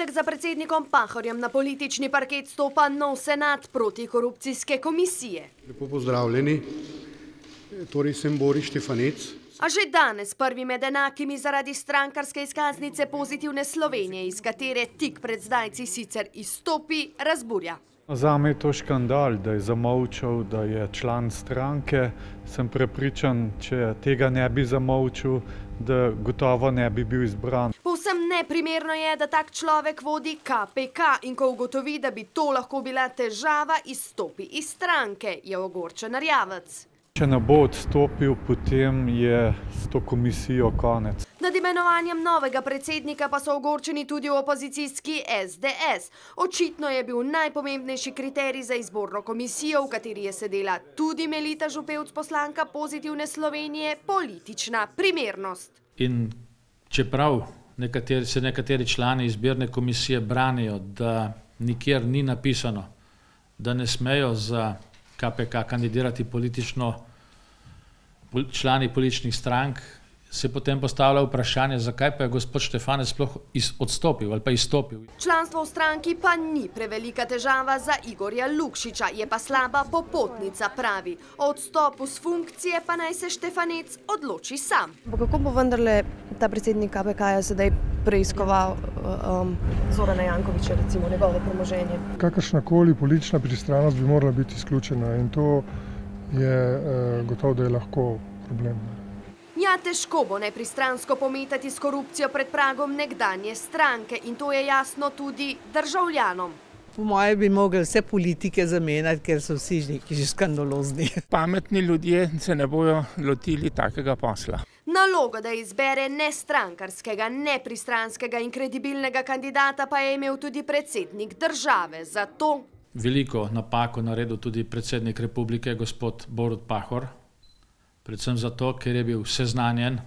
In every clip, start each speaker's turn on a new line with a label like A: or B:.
A: petek za predsednikom Pahorjem na politični parket stopa nov senat protikorupcijske komisije.
B: Lepo pozdravljeni, torej sem Boris Štefanec.
A: A že danes prvi med enakimi zaradi strankarske izkaznice Pozitivne Slovenije, iz katere tik pred zdajci sicer izstopi, razburja.
C: Zame je to škandal, da je zamolčal, da je član stranke. Sem prepričan, če tega ne bi zamolčal, da gotovo ne bi bil izbran.
A: Povsem neprimerno je, da tak človek vodi KPK in ko ugotovi, da bi to lahko bila težava, izstopi iz stranke, je ogorčen Erjavec.
C: Če ne bo odstopil, potem je s to komisijo konec.
A: Nad imenovanjem novega predsednika pa so ogorčeni tudi v opozicijski SDS. Očitno je bil najpomembnejši kriterij za izborno komisijo, v kateri je sedela tudi Melita Župevc, poslanka Pozitivne Slovenije, politična primernost.
D: In čeprav se nekateri člani izbirne komisije branijo, da nikjer ni napisano, da ne smejo za KPK kandidirati člani političnih strank, se potem postavlja vprašanje, zakaj pa je gospod Štefanec sploh odstopil ali pa izstopil.
A: Članstvo v stranki pa ni prevelika težava za Igorja Lukšiča, je pa slaba popotnica, pravi. O odstopu s funkcije pa naj se Štefanec odloči sam.
E: Kako bo vendarle ta predsednik KPK sedaj preiskoval Zorana Jankovića, recimo njegovo premoženje?
F: Kakršnakoli politična pristranost bi morala biti izključena in to je gotovo, da je lahko problem.
A: Ja, težko bo nepristransko pometati s korupcijo pred pragom nekdanje stranke in to je jasno tudi državljanom.
G: Po moje bi mogli vse politike zamenjati, ker so vsi neki že skandalozni.
H: Pametni ljudje se ne bojo lotili takega posla.
A: Nalogo, da izbere nestrankarskega, nepristranskega in kredibilnega kandidata pa je imel tudi predsednik države. Zato
D: veliko napako naredil tudi predsednik republike, gospod Borut Pahor, predvsem zato, ker je bil seznanjen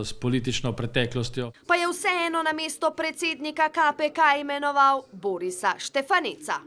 D: s politično preteklostjo.
A: Pa je vseeno na mesto predsednika KPK imenoval Borisa Štefaneca.